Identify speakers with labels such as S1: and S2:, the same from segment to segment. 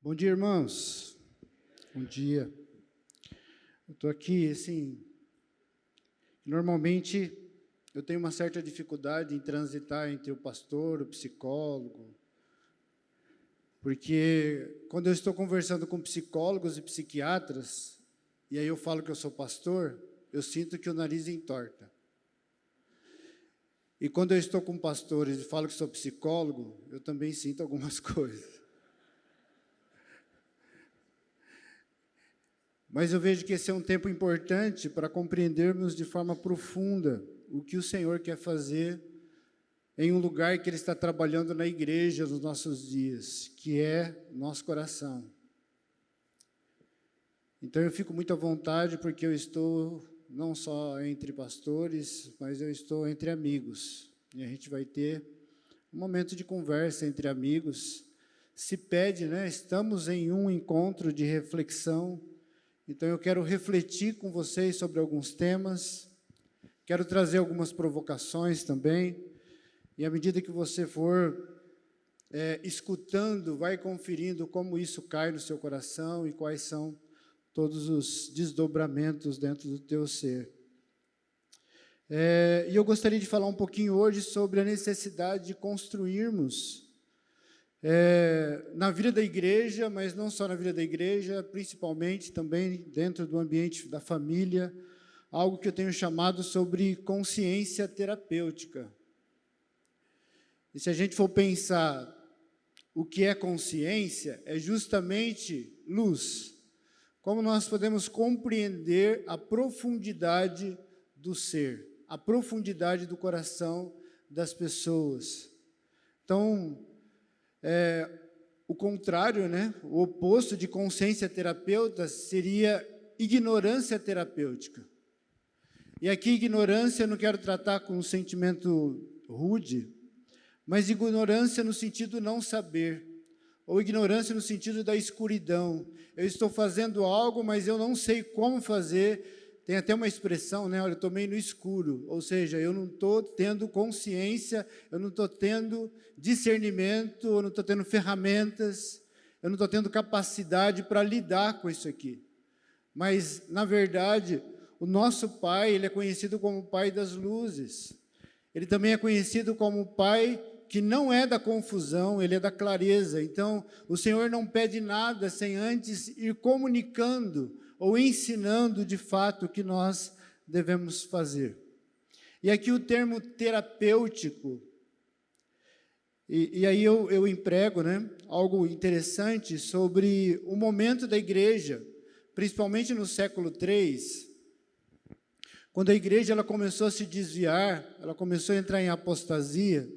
S1: Bom dia, irmãos. Bom dia. Eu estou aqui, assim, normalmente eu tenho uma certa dificuldade em transitar entre o pastor, o psicólogo, porque quando eu estou conversando com psicólogos e psiquiatras, e aí eu falo que eu sou pastor, eu sinto que o nariz entorta. E quando eu estou com pastores e falo que sou psicólogo, eu também sinto algumas coisas. Mas eu vejo que esse é um tempo importante para compreendermos de forma profunda o que o Senhor quer fazer em um lugar que Ele está trabalhando na igreja nos nossos dias, que é nosso coração. Então eu fico muito à vontade porque eu estou não só entre pastores, mas eu estou entre amigos. E a gente vai ter um momento de conversa entre amigos. Se pede, né? Estamos em um encontro de reflexão. Então, eu quero refletir com vocês sobre alguns temas, quero trazer algumas provocações também, e à medida que você for escutando, vai conferindo como isso cai no seu coração e quais são todos os desdobramentos dentro do teu ser. E eu gostaria de falar um pouquinho hoje sobre a necessidade de construirmos na vida da igreja, mas não só na vida da igreja, principalmente também dentro do ambiente da família, algo que eu tenho chamado sobre consciência terapêutica. E se a gente for pensar o que é consciência, é justamente luz. Como nós podemos compreender a profundidade do ser, a profundidade do coração das pessoas. Então, o contrário, né? O oposto de consciência terapeuta seria ignorância terapêutica. E aqui ignorância eu não quero tratar com um sentimento rude, mas ignorância no sentido não saber, ou ignorância no sentido da escuridão. Eu estou fazendo algo, mas eu não sei como fazer. Tem até uma expressão, né? Olha, eu estou meio no escuro, ou seja, eu não estou tendo consciência, eu não estou tendo discernimento, eu não estou tendo ferramentas, eu não estou tendo capacidade para lidar com isso aqui. Mas, na verdade, o nosso Pai, Ele é conhecido como o Pai das luzes. Ele também é conhecido como o Pai que não é da confusão, Ele é da clareza. Então, o Senhor não pede nada sem antes ir comunicando ou ensinando de fato o que nós devemos fazer. E aqui o termo terapêutico, e aí eu emprego, né, algo interessante sobre o momento da igreja, principalmente no século III, quando a igreja ela começou a se desviar, ela começou a entrar em apostasia.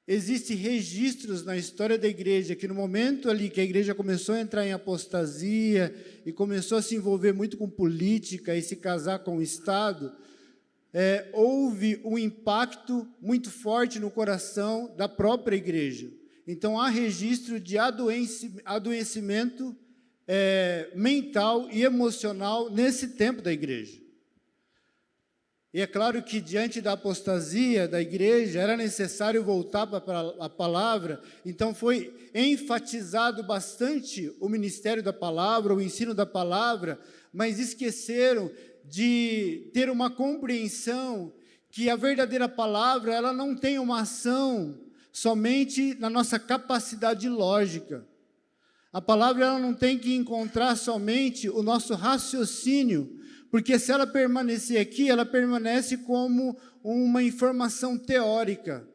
S1: Existem registros na história da igreja que no momento ali que a igreja começou a entrar em apostasia e começou a se envolver muito com política e se casar com o Estado, houve um impacto muito forte no coração da própria igreja. Então, há registro de adoecimento mental e emocional nesse tempo da igreja. E é claro que, diante da apostasia da igreja, era necessário voltar para a palavra, então foi enfatizado bastante o ministério da palavra, o ensino da palavra, mas esqueceram de ter uma compreensão que a verdadeira palavra ela não tem uma ação somente na nossa capacidade lógica. A palavra ela não tem que encontrar somente o nosso raciocínio, porque se ela permanecer aqui, ela permanece como uma informação teórica.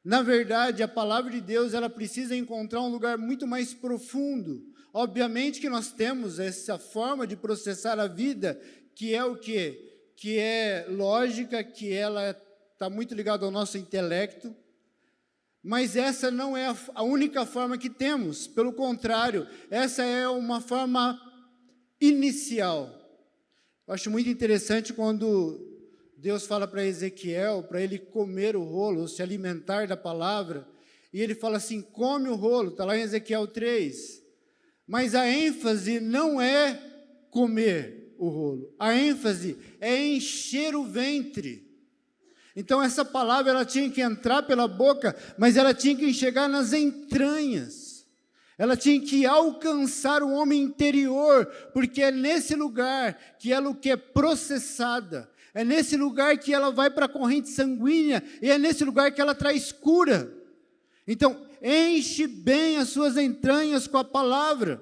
S1: Na verdade, a palavra de Deus, ela precisa encontrar um lugar muito mais profundo. Obviamente que nós temos essa forma de processar a vida, que é o quê? Que é lógica, que ela está muito ligada ao nosso intelecto, mas essa não é a única forma que temos. Pelo contrário, essa é uma forma inicial. Eu acho muito interessante quando Deus fala para Ezequiel, para ele comer o rolo, se alimentar da palavra, e ele fala assim, come o rolo, está lá em Ezequiel 3. Mas a ênfase não é comer o rolo, a ênfase é encher o ventre. Então essa palavra ela tinha que entrar pela boca, mas ela tinha que chegar nas entranhas. Ela tinha que alcançar o homem interior, porque é nesse lugar que ela o que é processada. É nesse lugar que ela vai para a corrente sanguínea e é nesse lugar que ela traz cura. Então, enche bem as suas entranhas com a palavra.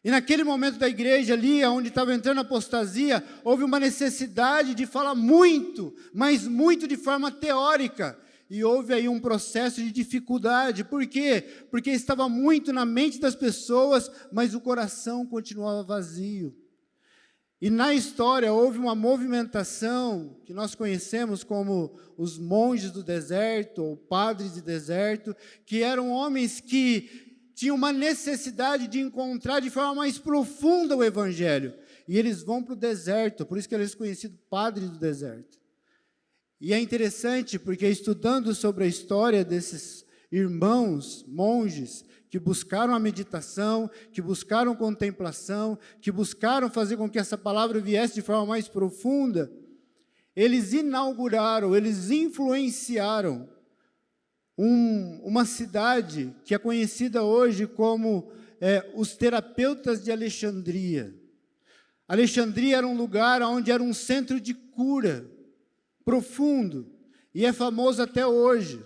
S1: E naquele momento da igreja ali, onde estava entrando a apostasia, houve uma necessidade de falar muito, mas muito de forma teórica. E houve aí um processo de dificuldade. Por quê? Porque estava muito na mente das pessoas, mas o coração continuava vazio. E na história houve uma movimentação que nós conhecemos como os monges do deserto, ou padres de deserto, que eram homens que tinham uma necessidade de encontrar de forma mais profunda o Evangelho. E eles vão para o deserto, por isso que eles são conhecidos padres do deserto. E é interessante porque estudando sobre a história desses irmãos, monges, que buscaram a meditação, que buscaram contemplação, que buscaram fazer com que essa palavra viesse de forma mais profunda, eles inauguraram, eles influenciaram uma cidade que é conhecida hoje como os terapeutas de Alexandria. Alexandria era um lugar onde era um centro de cura profundo, e é famoso até hoje.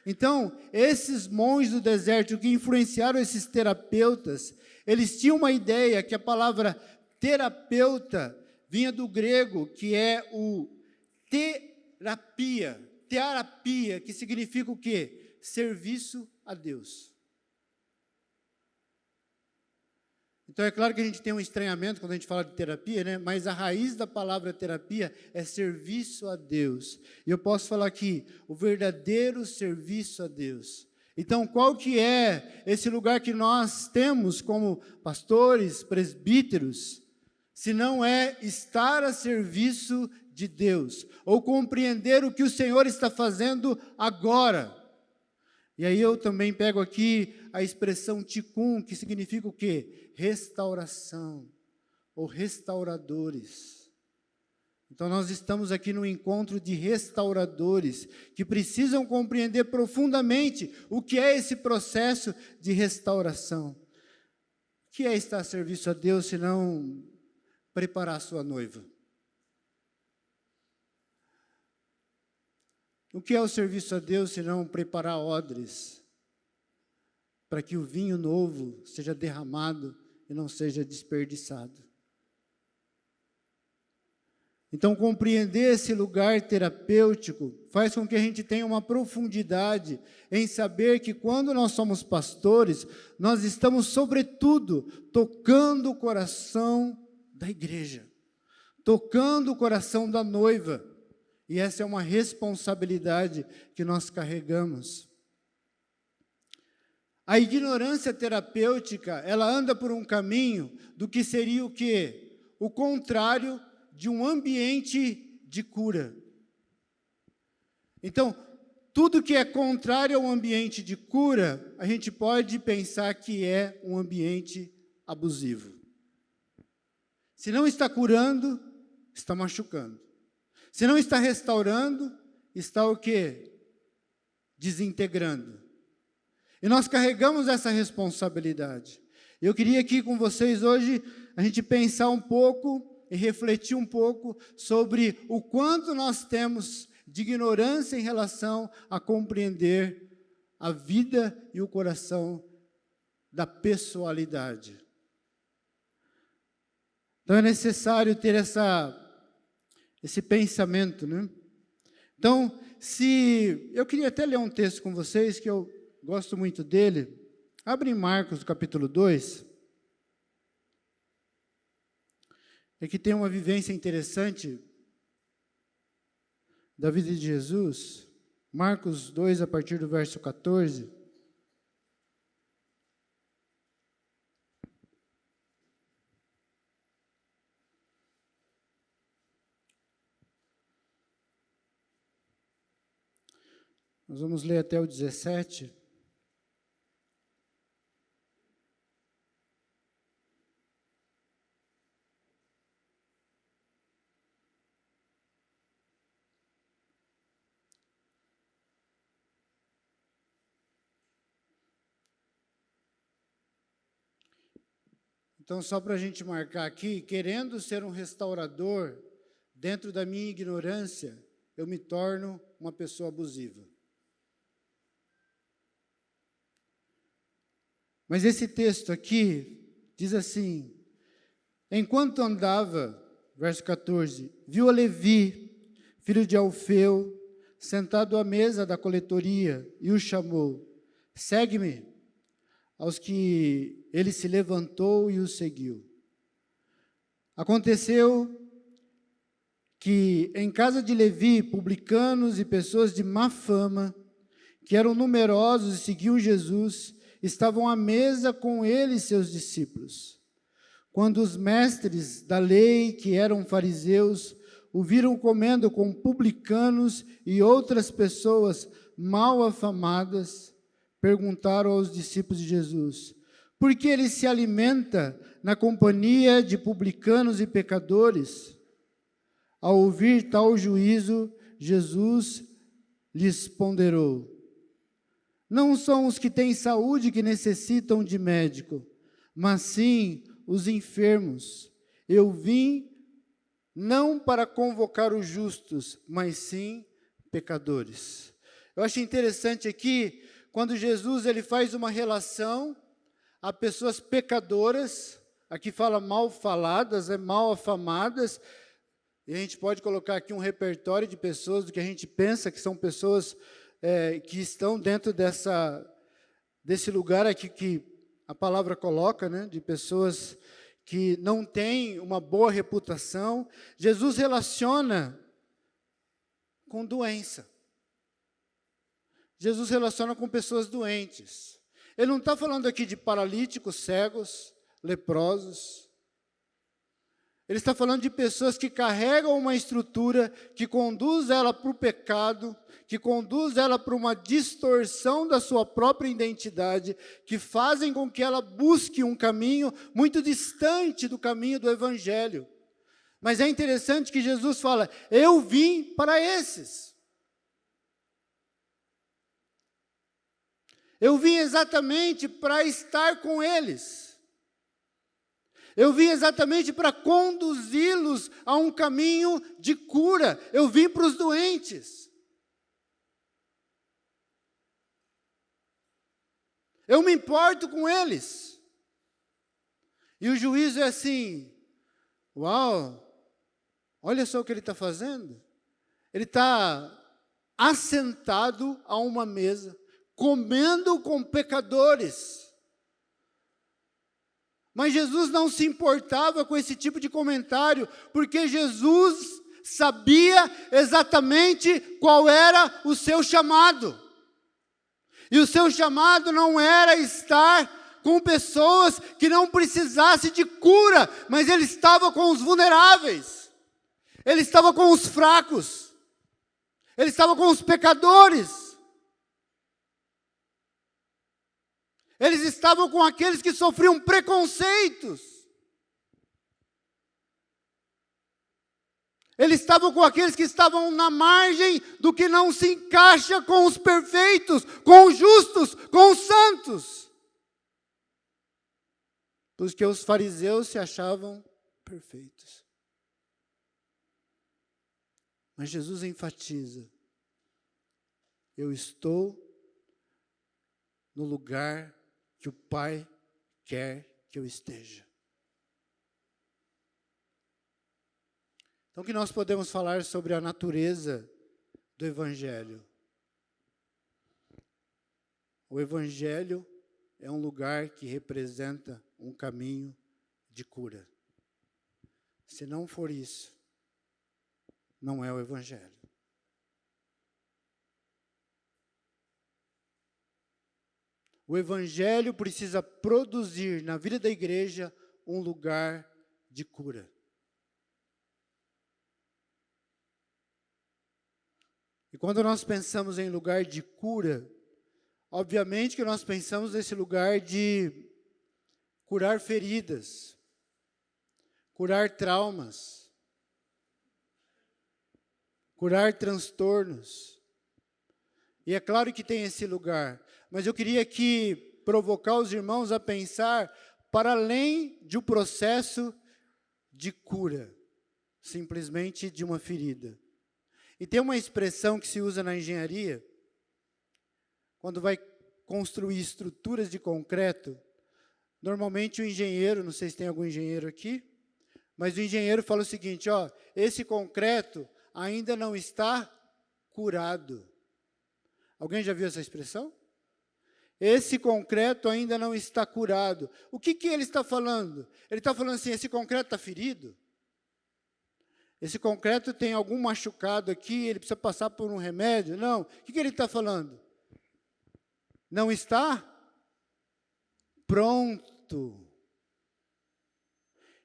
S1: Então, esses monges do deserto que influenciaram esses terapeutas, eles tinham uma ideia que a palavra terapeuta vinha do grego, que é o terapia, que significa o quê? Serviço a Deus. Então, é claro que a gente tem um estranhamento quando a gente fala de terapia, né? Mas a raiz da palavra terapia é serviço a Deus. E eu posso falar aqui, o verdadeiro serviço a Deus. Então, qual que é esse lugar que nós temos como pastores, presbíteros, se não é estar a serviço de Deus, ou compreender o que o Senhor está fazendo agora. E aí eu também pego aqui a expressão tikkun, que significa o quê? Restauração, ou restauradores. Então nós estamos aqui no encontro de restauradores, que precisam compreender profundamente o que é esse processo de restauração. O que é estar a serviço a Deus, se não preparar a sua noiva? O que é o serviço a Deus, se não preparar odres, para que o vinho novo seja derramado e não seja desperdiçado? Então, compreender esse lugar terapêutico faz com que a gente tenha uma profundidade em saber que quando nós somos pastores, nós estamos, sobretudo, tocando o coração da igreja, tocando o coração da noiva. E essa é uma responsabilidade que nós carregamos. A ignorância terapêutica, ela anda por um caminho do que seria o quê? O contrário de um ambiente de cura. Então, tudo que é contrário ao ambiente de cura, a gente pode pensar que é um ambiente abusivo. Se não está curando, está machucando. Se não está restaurando, está o quê? Desintegrando. E nós carregamos essa responsabilidade. Eu queria aqui com vocês hoje, a gente pensar um pouco e refletir um pouco sobre o quanto nós temos de ignorância em relação a compreender a vida e o coração da pessoalidade. Então é necessário ter esse pensamento, né? Então, eu queria até ler um texto com vocês, que eu gosto muito dele. Abre em Marcos, capítulo 2. Aqui tem uma vivência interessante da vida de Jesus. Marcos 2, a partir do verso 14. Nós vamos ler até o 17. Então, só para a gente marcar aqui, querendo ser um restaurador, dentro da minha ignorância, eu me torno uma pessoa abusiva. Mas esse texto aqui diz assim: enquanto andava, verso 14, viu a Levi, filho de Alfeu, sentado à mesa da coletoria, e o chamou: segue-me. Aos que ele se levantou e o seguiu. Aconteceu que em casa de Levi, publicanos e pessoas de má fama, que eram numerosos e seguiam Jesus, estavam à mesa com ele e seus discípulos. Quando os mestres da lei, que eram fariseus, o viram comendo com publicanos e outras pessoas mal afamadas, perguntaram aos discípulos de Jesus: por que ele se alimenta na companhia de publicanos e pecadores? Ao ouvir tal juízo, Jesus lhes ponderou: não são os que têm saúde que necessitam de médico, mas sim os enfermos. Eu vim não para convocar os justos, mas sim pecadores. Eu acho interessante aqui, quando Jesus ele faz uma relação a pessoas pecadoras, aqui fala mal faladas, mal afamadas, e a gente pode colocar aqui um repertório de pessoas do que a gente pensa que são pessoas que estão dentro desse lugar aqui que a palavra coloca, né, de pessoas que não têm uma boa reputação. Jesus relaciona com doença. Jesus relaciona com pessoas doentes. Ele não está falando aqui de paralíticos, cegos, leprosos. Ele está falando de pessoas que carregam uma estrutura que conduz ela para o pecado, que conduz ela para uma distorção da sua própria identidade, que fazem com que ela busque um caminho muito distante do caminho do Evangelho. Mas é interessante que Jesus fala: eu vim para esses. Eu vim exatamente para estar com eles. Eu vim exatamente para conduzi-los a um caminho de cura. Eu vim para os doentes. Eu me importo com eles. E o juízo é assim: uau, olha só o que ele está fazendo. Ele está assentado a uma mesa, comendo com pecadores. Mas Jesus não se importava com esse tipo de comentário, porque Jesus sabia exatamente qual era o seu chamado. E o seu chamado não era estar com pessoas que não precisassem de cura, mas ele estava com os vulneráveis, ele estava com os fracos, ele estava com os pecadores. Eles estavam com aqueles que sofriam preconceitos. Eles estavam com aqueles que estavam na margem do que não se encaixa com os perfeitos, com os justos, com os santos. Porque os fariseus se achavam perfeitos. Mas Jesus enfatiza: eu estou no lugar que o Pai quer que eu esteja. Então, o que nós podemos falar sobre a natureza do Evangelho? O Evangelho é um lugar que representa um caminho de cura. Se não for isso, não é o Evangelho. O Evangelho precisa produzir na vida da igreja um lugar de cura. E quando nós pensamos em lugar de cura, obviamente que nós pensamos nesse lugar de curar feridas, curar traumas, curar transtornos. E é claro que tem esse lugar, mas eu queria aqui provocar os irmãos a pensar para além de um processo de cura, simplesmente de uma ferida. E tem uma expressão que se usa na engenharia, quando vai construir estruturas de concreto, normalmente o engenheiro, não sei se tem algum engenheiro aqui, mas o engenheiro fala o seguinte, ó, esse concreto ainda não está curado. Alguém já viu essa expressão? Esse concreto ainda não está curado. O que ele está falando? Ele está falando assim, esse concreto está ferido? Esse concreto tem algum machucado aqui, ele precisa passar por um remédio? Não. O que ele está falando? Não está pronto.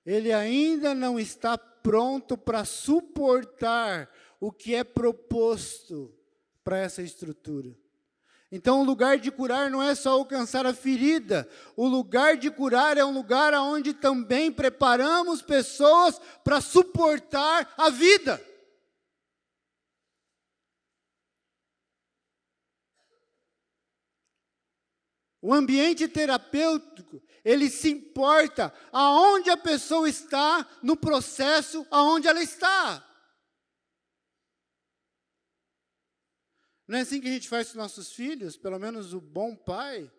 S1: Ele ainda não está pronto para suportar o que é proposto para essa estrutura. Então, o lugar de curar não é só alcançar a ferida. O lugar de curar é um lugar onde também preparamos pessoas para suportar a vida. O ambiente terapêutico, ele se importa aonde a pessoa está no processo, aonde ela está. Não é assim que a gente faz com os nossos filhos? Pelo menos o bom pai,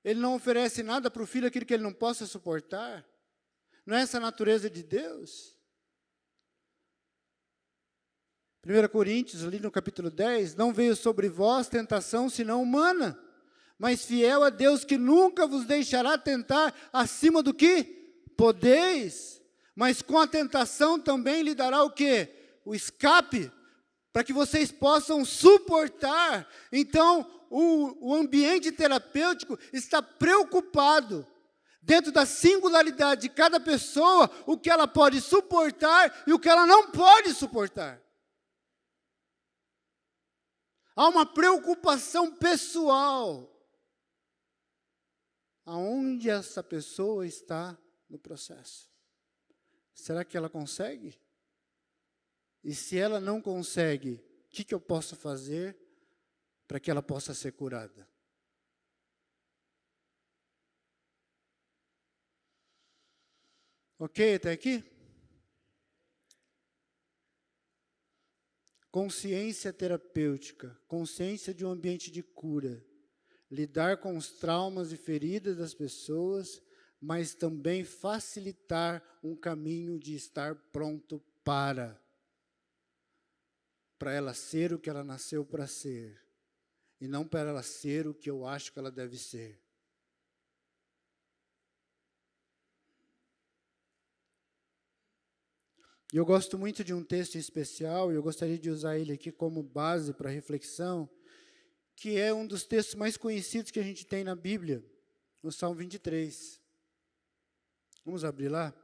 S1: ele não oferece nada para o filho aquilo que ele não possa suportar. Não é essa a natureza de Deus? 1 Coríntios, ali no capítulo 10, não veio sobre vós tentação senão humana, mas fiel a Deus que nunca vos deixará tentar acima do que podeis, mas com a tentação também lhe dará o quê? O escape, para que vocês possam suportar. Então, o ambiente terapêutico está preocupado, dentro da singularidade de cada pessoa, o que ela pode suportar e o que ela não pode suportar. Há uma preocupação pessoal. Aonde essa pessoa está no processo? Será que ela consegue? E se ela não consegue, o que eu posso fazer para que ela possa ser curada? Ok, até aqui? Consciência terapêutica, consciência de um ambiente de cura, lidar com os traumas e feridas das pessoas, mas também facilitar um caminho de estar pronto para ela ser o que ela nasceu para ser, e não para ela ser o que eu acho que ela deve ser. E eu gosto muito de um texto em especial, e eu gostaria de usar ele aqui como base para reflexão, que é um dos textos mais conhecidos que a gente tem na Bíblia, no Salmo 23. Vamos abrir lá?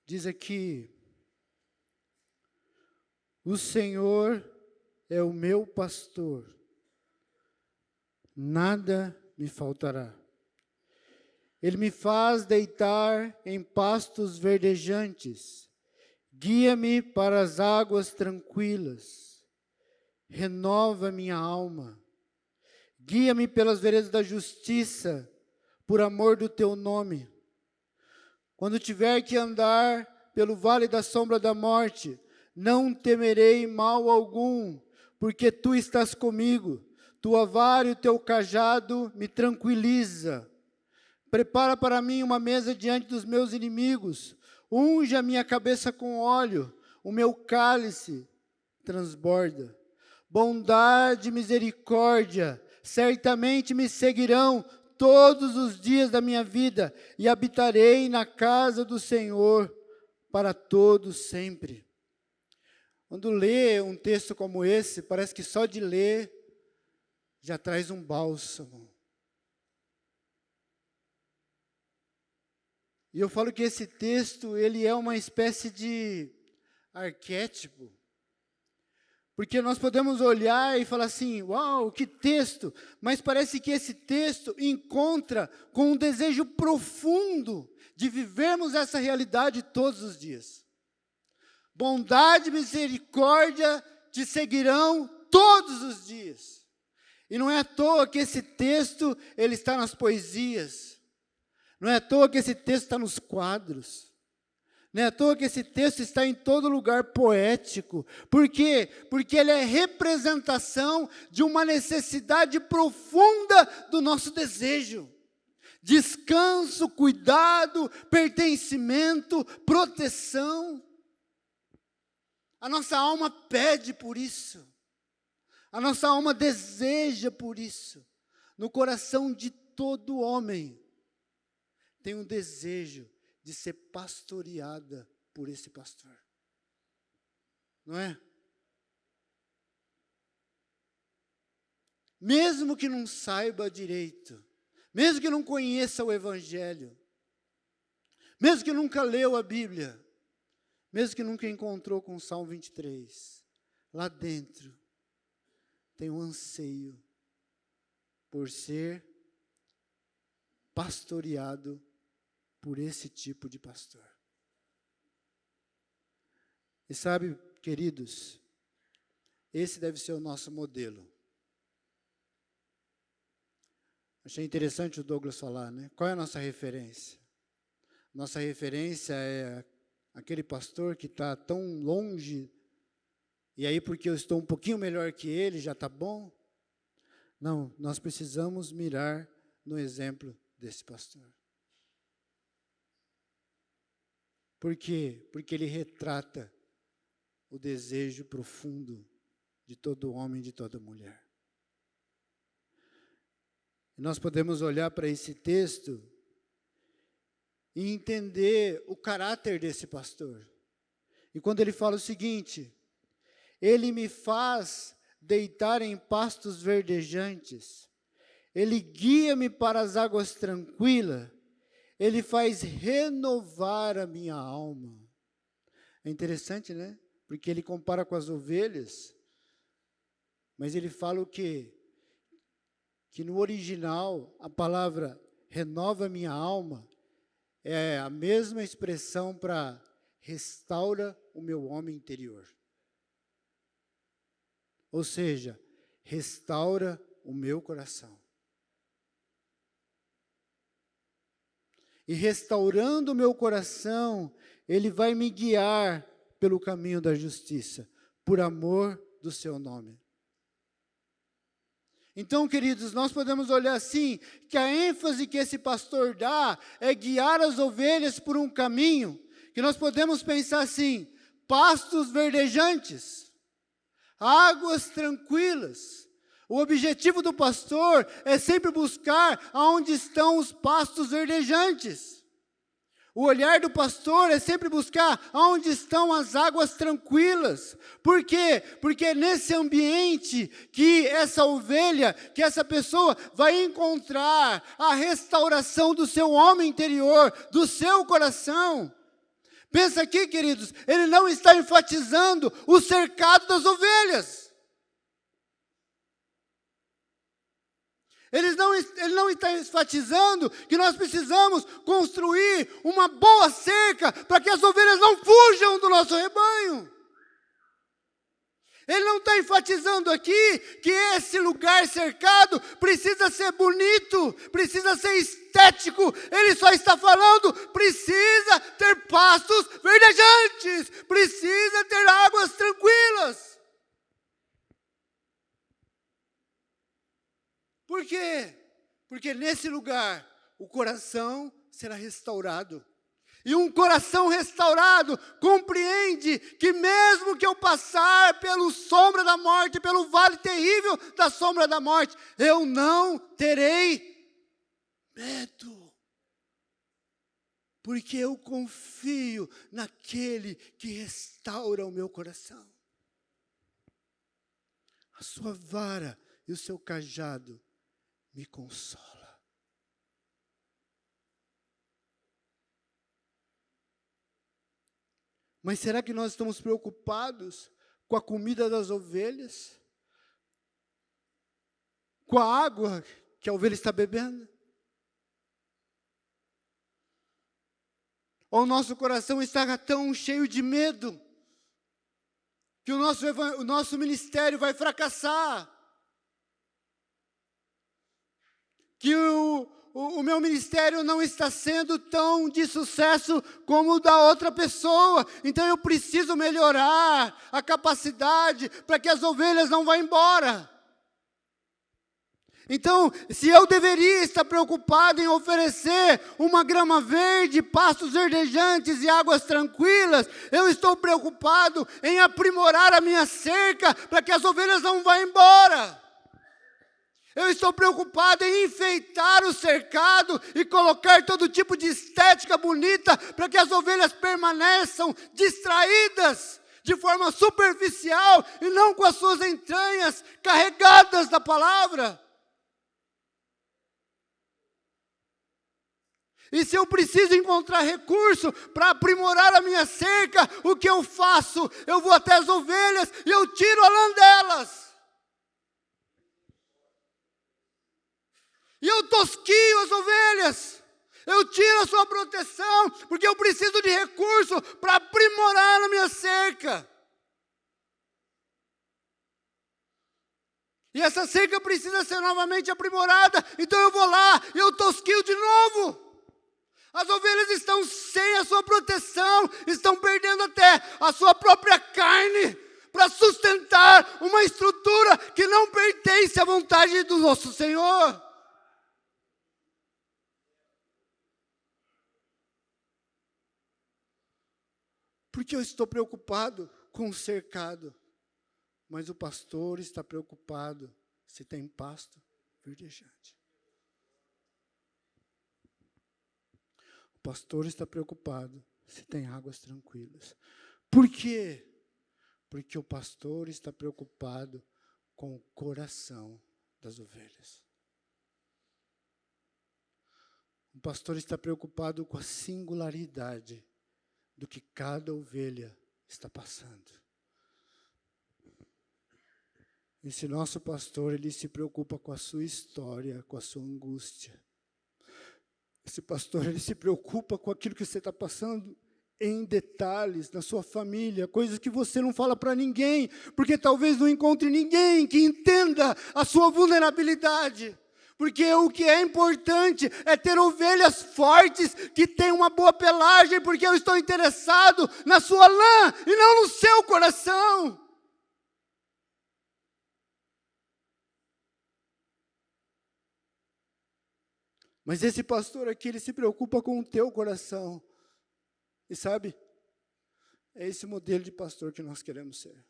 S1: Diz aqui, o Senhor é o meu pastor, nada me faltará. Ele me faz deitar em pastos verdejantes, guia-me para as águas tranquilas, renova minha alma, guia-me pelas veredas da justiça, por amor do teu nome. Quando tiver que andar pelo vale da sombra da morte, não temerei mal algum, porque tu estás comigo. Tua vara e o teu cajado me tranquiliza. Prepara para mim uma mesa diante dos meus inimigos. Unge a minha cabeça com óleo, o meu cálice transborda. Bondade e misericórdia certamente me seguirão todos os dias da minha vida, e habitarei na casa do Senhor para todos sempre. Quando lê um texto como esse, parece que só de ler já traz um bálsamo. E eu falo que esse texto, ele é uma espécie de arquétipo. Porque nós podemos olhar e falar assim, uau, que texto! Mas parece que esse texto encontra com um desejo profundo de vivermos essa realidade todos os dias. Bondade e misericórdia te seguirão todos os dias. E não é à toa que esse texto, ele está nas poesias. Não é à toa que esse texto está nos quadros. Não é à toa que esse texto está em todo lugar poético. Por quê? Porque ele é representação de uma necessidade profunda do nosso desejo. Descanso, cuidado, pertencimento, proteção. A nossa alma pede por isso. A nossa alma deseja por isso. No coração de todo homem tem um desejo de ser pastoreada por esse pastor. Não é? Mesmo que não saiba direito, mesmo que não conheça o Evangelho, mesmo que nunca leu a Bíblia, mesmo que nunca encontrou com o Salmo 23, lá dentro tem um anseio por ser pastoreado por esse tipo de pastor. E sabe, queridos, esse deve ser o nosso modelo. Achei interessante o Douglas falar, né? Qual é a nossa referência? Nossa referência é aquele pastor que está tão longe, e aí porque eu estou um pouquinho melhor que ele, já está bom? Não, nós precisamos mirar no exemplo desse pastor. Por quê? Porque ele retrata o desejo profundo de todo homem e de toda mulher. E nós podemos olhar para esse texto e entender o caráter desse pastor. E quando ele fala o seguinte, ele me faz deitar em pastos verdejantes, ele guia-me para as águas tranquilas, ele faz renovar a minha alma. É interessante, né? Porque ele compara com as ovelhas, mas ele fala o quê? Que no original, a palavra renova a minha alma é a mesma expressão para restaura o meu homem interior. Ou seja, restaura o meu coração. E restaurando o meu coração, ele vai me guiar pelo caminho da justiça, por amor do seu nome. Então, queridos, nós podemos olhar assim, que a ênfase que esse pastor dá é guiar as ovelhas por um caminho, que nós podemos pensar assim, pastos verdejantes, águas tranquilas. O objetivo do pastor é sempre buscar aonde estão os pastos verdejantes. O olhar do pastor é sempre buscar aonde estão as águas tranquilas. Por quê? Porque é nesse ambiente que essa ovelha, que essa pessoa vai encontrar a restauração do seu homem interior, do seu coração. Pensa aqui, queridos, ele não está enfatizando o cercado das ovelhas. Ele não está enfatizando que nós precisamos construir uma boa cerca para que as ovelhas não fujam do nosso rebanho. Ele não está enfatizando aqui que esse lugar cercado precisa ser bonito, precisa ser estético. Ele só está falando, precisa ter pastos verdejantes, precisa ter águas tranquilas. Por quê? Porque nesse lugar o coração será restaurado. E um coração restaurado compreende que mesmo que eu passar pelo sombra da morte, pelo vale terrível da sombra da morte, eu não terei medo. Porque eu confio naquele que restaura o meu coração. A sua vara e o seu cajado me consola. Mas será que nós estamos preocupados com a comida das ovelhas? Com a água que a ovelha está bebendo? Ou o nosso coração está tão cheio de medo que o nosso ministério vai fracassar? Que o meu ministério não está sendo tão de sucesso como o da outra pessoa. Então eu preciso melhorar a capacidade para que as ovelhas não vão embora. Então, se eu deveria estar preocupado em oferecer uma grama verde, pastos verdejantes e águas tranquilas, eu estou preocupado em aprimorar a minha cerca para que as ovelhas não vão embora. Eu estou preocupado em enfeitar o cercado e colocar todo tipo de estética bonita para que as ovelhas permaneçam distraídas de forma superficial e não com as suas entranhas carregadas da palavra. E se eu preciso encontrar recurso para aprimorar a minha cerca, o que eu faço? Eu vou até as ovelhas e eu tiro a lã delas. E eu tosquio as ovelhas. Eu tiro a sua proteção, porque eu preciso de recurso para aprimorar a minha cerca. E essa cerca precisa ser novamente aprimorada. Então eu vou lá e eu tosquio de novo. As ovelhas estão sem a sua proteção, estão perdendo até a sua própria carne para sustentar uma estrutura que não pertence à vontade do nosso Senhor. Porque eu estou preocupado com o cercado, mas o pastor está preocupado se tem pasto verdejante. O pastor está preocupado se tem águas tranquilas. Por quê? Porque o pastor está preocupado com o coração das ovelhas. O pastor está preocupado com a singularidade do que cada ovelha está passando. Esse nosso pastor, ele se preocupa com a sua história, com a sua angústia. Esse pastor, ele se preocupa com aquilo que você está passando em detalhes, na sua família, coisas que você não fala para ninguém, porque talvez não encontre ninguém que entenda a sua vulnerabilidade. Porque o que é importante é ter ovelhas fortes que têm uma boa pelagem, porque eu estou interessado na sua lã e não no seu coração. Mas esse pastor aqui, ele se preocupa com o teu coração. E sabe, é esse modelo de pastor que nós queremos ser.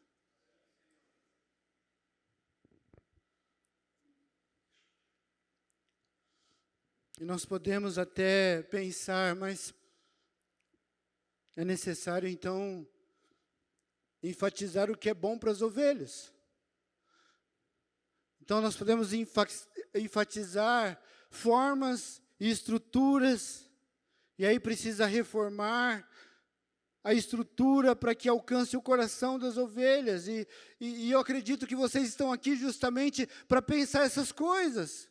S1: E nós podemos até pensar, mas é necessário então enfatizar o que é bom para as ovelhas. Então nós podemos enfatizar formas e estruturas, e aí precisa reformar a estrutura para que alcance o coração das ovelhas. E eu acredito que vocês estão aqui justamente para pensar essas coisas.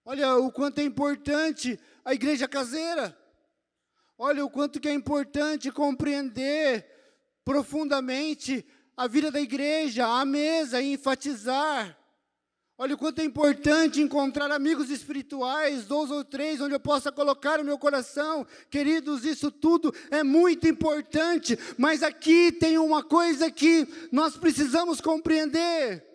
S1: Olha o quanto é importante a igreja caseira. Olha o quanto que é importante compreender profundamente a vida da igreja, a mesa, e enfatizar. Olha o quanto é importante encontrar amigos espirituais, 2 ou 3, onde eu possa colocar o meu coração. Queridos, isso tudo é muito importante, mas aqui tem uma coisa que nós precisamos compreender.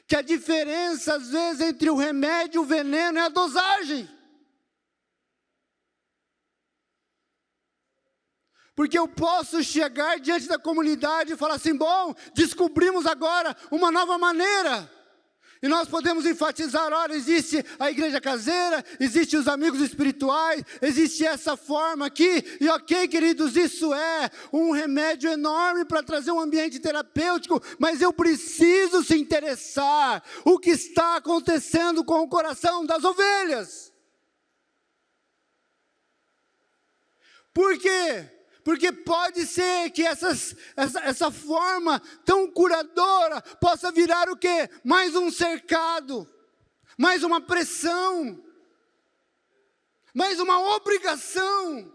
S1: Que a diferença, às vezes, entre o remédio e o veneno é a dosagem. Porque eu posso chegar diante da comunidade e falar assim, bom, descobrimos agora uma nova maneira. E nós podemos enfatizar, olha, existe a igreja caseira, existe os amigos espirituais, existe essa forma aqui, e ok, queridos, isso é um remédio enorme para trazer um ambiente terapêutico, mas eu preciso se interessar o que está acontecendo com o coração das ovelhas. Por quê? Porque pode ser que essa forma tão curadora possa virar o quê? Mais um cercado, mais uma pressão, mais uma obrigação.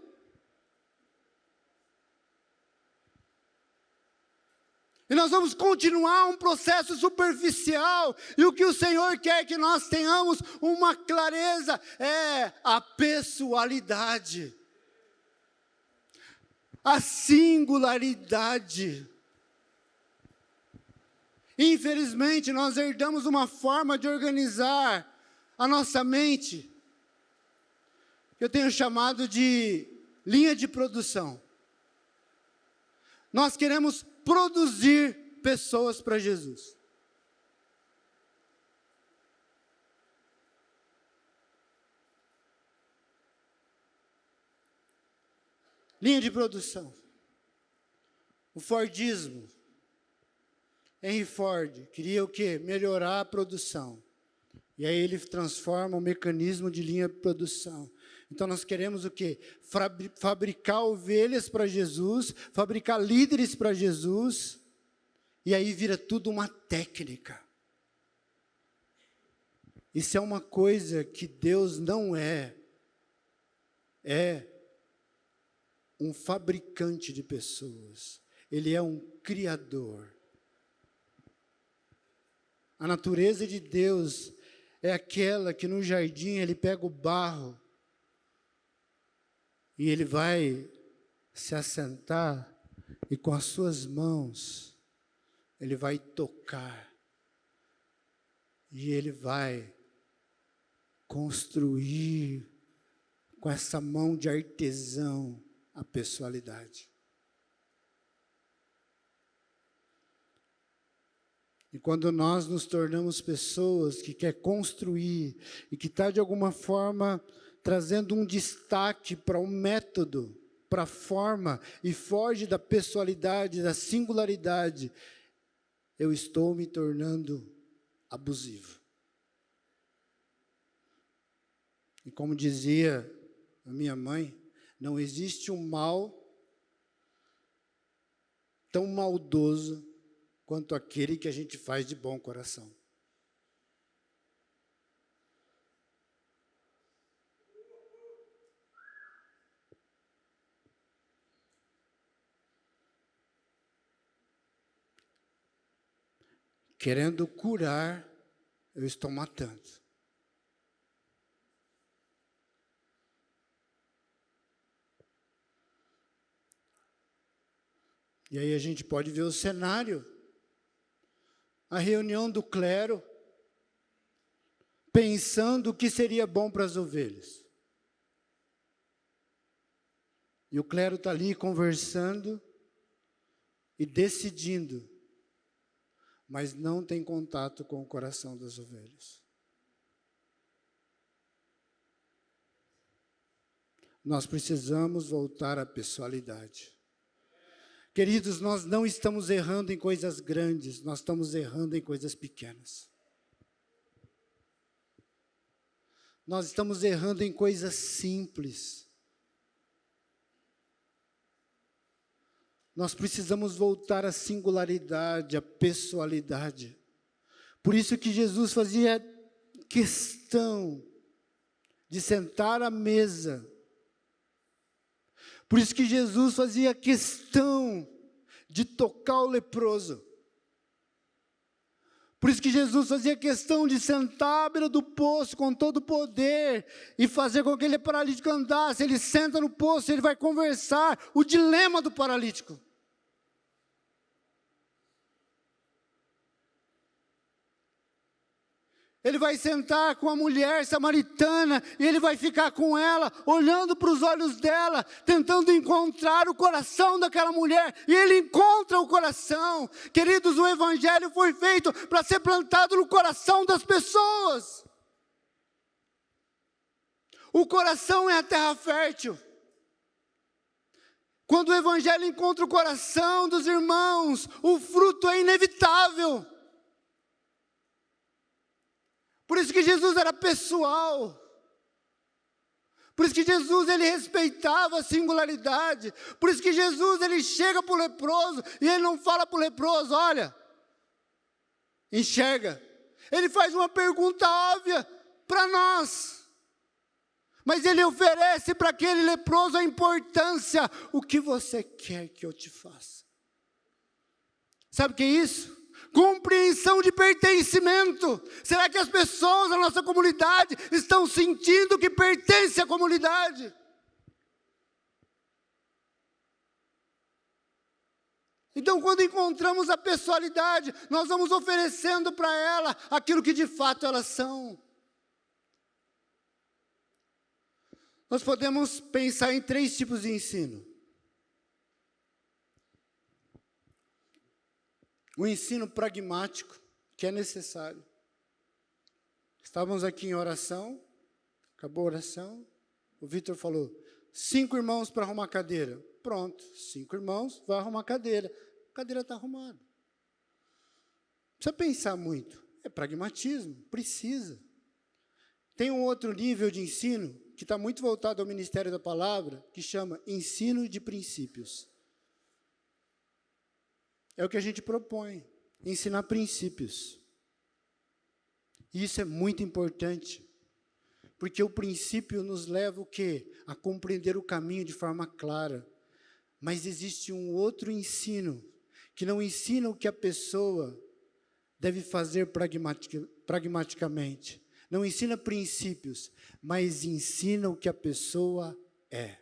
S1: E nós vamos continuar um processo superficial. E o que o Senhor quer que nós tenhamos uma clareza é a pessoalidade, a singularidade. Infelizmente, nós herdamos uma forma de organizar a nossa mente, que eu tenho chamado de linha de produção. Nós queremos produzir pessoas para Jesus. Linha de produção. O Fordismo. Henry Ford queria o quê? Melhorar a produção. E aí ele transforma o mecanismo de linha de produção. Então nós queremos o quê? Fabricar ovelhas para Jesus, fabricar líderes para Jesus, e aí vira tudo uma técnica. Isso é uma coisa que Deus não é um fabricante de pessoas, Ele é um criador. A natureza de Deus é aquela que no jardim Ele pega o barro, e Ele vai se assentar, e com as suas mãos, Ele vai tocar, e Ele vai construir, com essa mão de artesão, a pessoalidade. E quando nós nos tornamos pessoas que quer construir, e que está de alguma forma trazendo um destaque para um método, para a forma, e foge da pessoalidade, da singularidade, eu estou me tornando abusivo. E como dizia a minha mãe, não existe um mal tão maldoso quanto aquele que a gente faz de bom coração. Querendo curar, eu estou matando. E aí a gente pode ver o cenário. A reunião do clero, pensando o que seria bom para as ovelhas. E o clero está ali conversando e decidindo, mas não tem contato com o coração das ovelhas. Nós precisamos voltar à pessoalidade. Queridos, nós não estamos errando em coisas grandes, nós estamos errando em coisas pequenas. Nós estamos errando em coisas simples. Nós precisamos voltar à singularidade, à pessoalidade. Por isso que Jesus fazia questão de sentar à mesa. Por isso que Jesus fazia questão de tocar o leproso. Por isso que Jesus fazia questão de sentar à beira do poço com todo o poder e fazer com que aquele paralítico andasse. Ele senta no poço, ele vai conversar o dilema do paralítico. Ele vai sentar com a mulher samaritana e ele vai ficar com ela, olhando para os olhos dela, tentando encontrar o coração daquela mulher, e ele encontra o coração. Queridos, o evangelho foi feito para ser plantado no coração das pessoas. O coração é a terra fértil. Quando o evangelho encontra o coração dos irmãos, o fruto é inevitável. Por isso que Jesus era pessoal. Por isso que Jesus, ele respeitava a singularidade. Por isso que Jesus, ele chega para o leproso e ele não fala para o leproso, olha, enxerga. Ele faz uma pergunta óbvia para nós. Mas ele oferece para aquele leproso a importância. O que você quer que eu te faça? Sabe o que é isso? Compreensão de pertencimento. Será que as pessoas da nossa comunidade estão sentindo que pertencem à comunidade? Então, quando encontramos a pessoalidade, nós vamos oferecendo para ela aquilo que de fato elas são. Nós podemos pensar em 3 tipos de ensino. O ensino pragmático, que é necessário. Estávamos aqui em oração, acabou a oração, o Vitor falou, 5 irmãos para arrumar cadeira. Pronto, 5 irmãos, vai arrumar cadeira. A cadeira está arrumada. Não precisa pensar muito, é pragmatismo, precisa. Tem um outro nível de ensino, que está muito voltado ao ministério da palavra, que chama ensino de princípios. É o que a gente propõe, ensinar princípios. E isso é muito importante, porque o princípio nos leva o quê? A compreender o caminho de forma clara. Mas existe um outro ensino, que não ensina o que a pessoa deve fazer pragmaticamente. Não ensina princípios, mas ensina o que a pessoa é.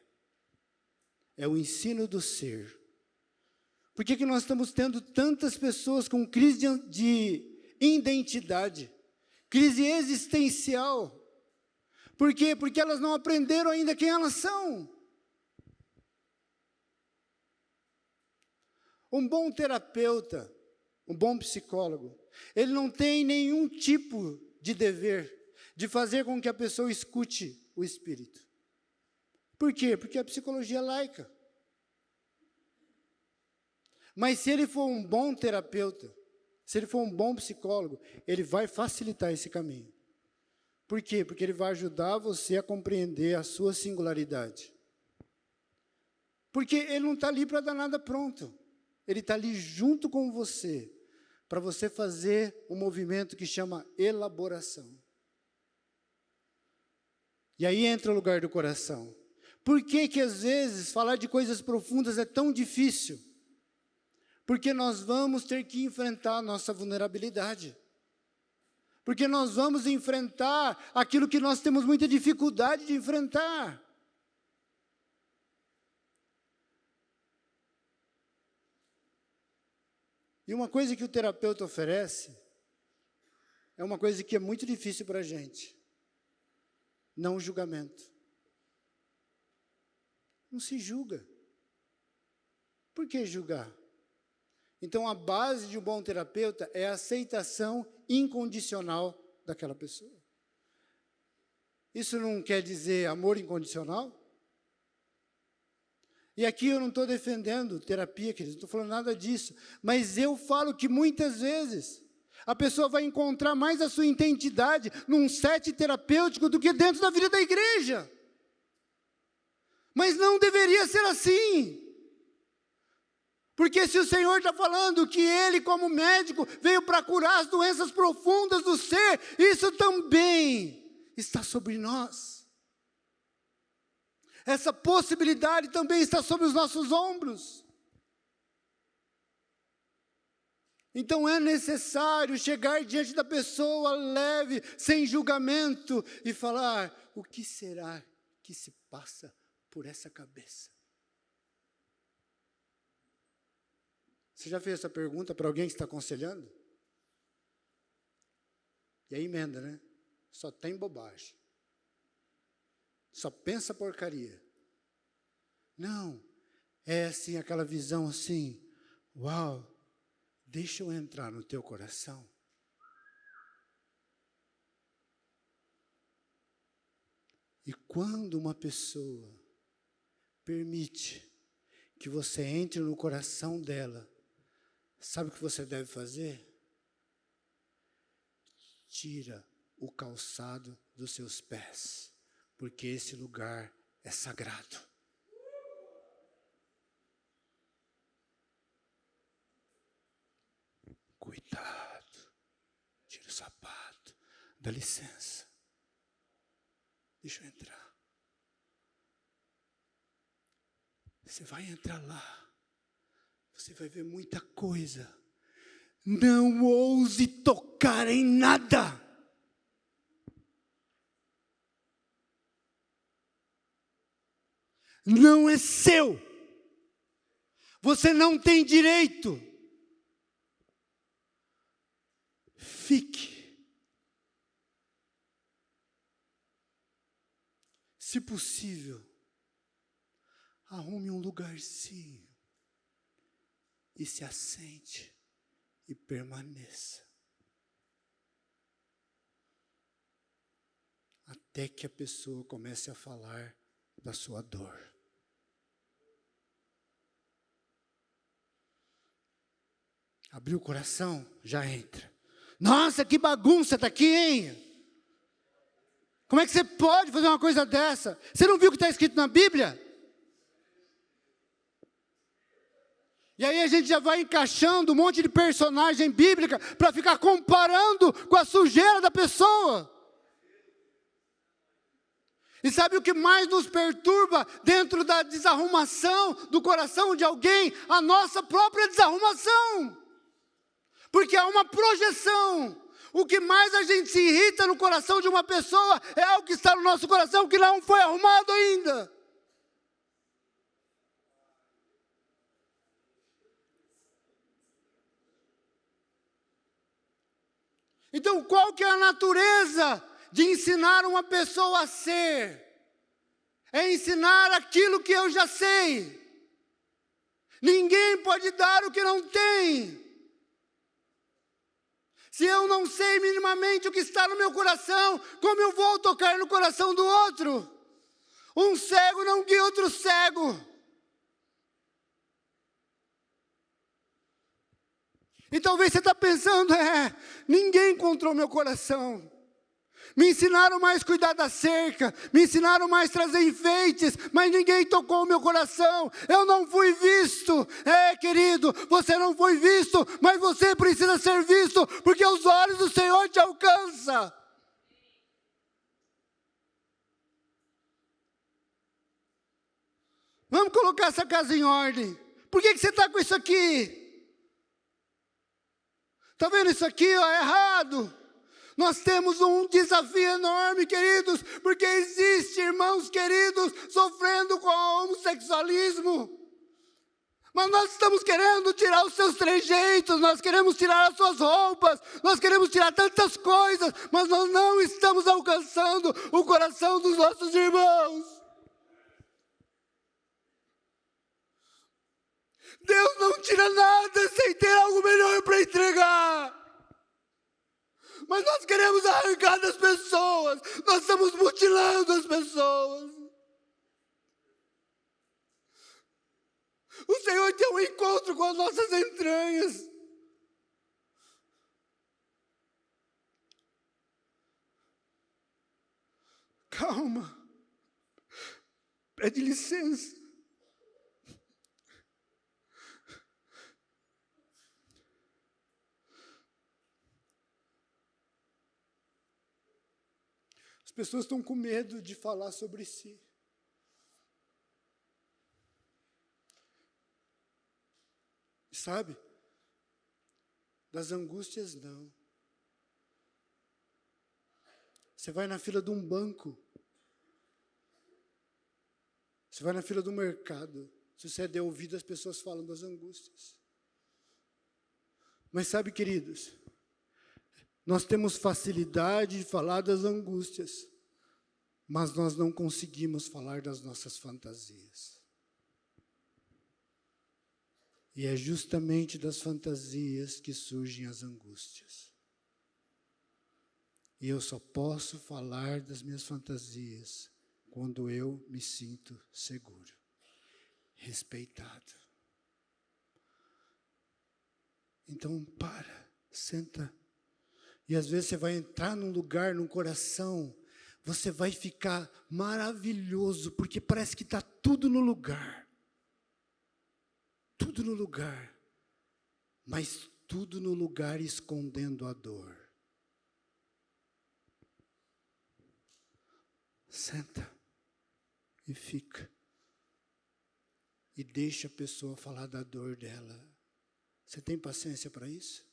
S1: É o ensino do ser. Por que nós estamos tendo tantas pessoas com crise de identidade, crise existencial? Por quê? Porque elas não aprenderam ainda quem elas são. Um bom terapeuta, um bom psicólogo, ele não tem nenhum tipo de dever de fazer com que a pessoa escute o espírito. Por quê? Porque a psicologia é laica. Mas se ele for um bom terapeuta, se ele for um bom psicólogo, ele vai facilitar esse caminho. Por quê? Porque ele vai ajudar você a compreender a sua singularidade. Porque ele não está ali para dar nada pronto. Ele está ali junto com você, para você fazer um movimento que chama elaboração. E aí entra o lugar do coração. Por que que às vezes falar de coisas profundas é tão difícil? Porque nós vamos ter que enfrentar a nossa vulnerabilidade. Porque nós vamos enfrentar aquilo que nós temos muita dificuldade de enfrentar. E uma coisa que o terapeuta oferece, é uma coisa que é muito difícil para a gente. Não o julgamento. Não se julga. Por que julgar? Então, a base de um bom terapeuta é a aceitação incondicional daquela pessoa. Isso não quer dizer amor incondicional? E aqui eu não estou defendendo terapia, queridos, não estou falando nada disso. Mas eu falo que muitas vezes a pessoa vai encontrar mais a sua identidade num set terapêutico do que dentro da vida da igreja. Mas não deveria ser assim. Porque se o Senhor está falando que Ele, como médico, veio para curar as doenças profundas do ser, isso também está sobre nós. Essa possibilidade também está sobre os nossos ombros. Então é necessário chegar diante da pessoa leve, sem julgamento, e falar, o que será que se passa por essa cabeça? Você já fez essa pergunta para alguém que está aconselhando? E aí emenda, né? Só tem bobagem. Só pensa porcaria. Não, é assim, aquela visão assim, uau, deixa eu entrar no teu coração. E quando uma pessoa permite que você entre no coração dela, sabe o que você deve fazer? Tira o calçado dos seus pés, porque esse lugar é sagrado. Cuidado, tira o sapato, dá licença, deixa eu entrar. Você vai entrar lá, você vai ver muita coisa. Não ouse tocar em nada. Não é seu. Você não tem direito. Fique. Se possível, arrume um lugarzinho e se assente e permaneça. Até que a pessoa comece a falar da sua dor. Abriu o coração, já entra. Nossa, que bagunça está aqui, hein? Como é que você pode fazer uma coisa dessa? Você não viu o que está escrito na Bíblia? E aí a gente já vai encaixando um monte de personagem bíblica para ficar comparando com a sujeira da pessoa. E sabe o que mais nos perturba dentro da desarrumação do coração de alguém? A nossa própria desarrumação. Porque há uma projeção. O que mais a gente se irrita no coração de uma pessoa é algo que está no nosso coração que não foi arrumado ainda. Então, qual que é a natureza de ensinar uma pessoa a ser? É ensinar aquilo que eu já sei. Ninguém pode dar o que não tem. Se eu não sei minimamente o que está no meu coração, como eu vou tocar no coração do outro? Um cego não guia outro cego. E talvez você está pensando, ninguém encontrou meu coração. Me ensinaram mais cuidar da cerca, me ensinaram mais trazer enfeites, mas ninguém tocou o meu coração. Eu não fui visto. Querido, você não foi visto, mas você precisa ser visto, porque os olhos do Senhor te alcançam. Vamos colocar essa casa em ordem. Por que você está com isso aqui? Está vendo isso aqui, é errado. Nós temos um desafio enorme, queridos, porque existe irmãos queridos sofrendo com o homossexualismo. Mas nós estamos querendo tirar os seus trejeitos, nós queremos tirar as suas roupas, nós queremos tirar tantas coisas, mas nós não estamos alcançando o coração dos nossos irmãos. Deus não tira nada sem ter algo melhor para entregar. Mas nós queremos arrancar das pessoas. Nós estamos mutilando as pessoas. O Senhor tem um encontro com as nossas entranhas. Calma. Pede licença. As pessoas estão com medo de falar sobre si. Sabe? Das angústias, não. Você vai na fila de um banco. Você vai na fila do mercado. Se você der ouvido, as pessoas falam das angústias. Mas sabe, queridos, nós temos facilidade de falar das angústias, mas nós não conseguimos falar das nossas fantasias. E é justamente das fantasias que surgem as angústias. E eu só posso falar das minhas fantasias quando eu me sinto seguro, respeitado. Então, senta. E às vezes você vai entrar num lugar, num coração, você vai ficar maravilhoso, porque parece que está tudo no lugar. Tudo no lugar. Mas tudo no lugar escondendo a dor. Senta e fica. E deixa a pessoa falar da dor dela. Você tem paciência para isso?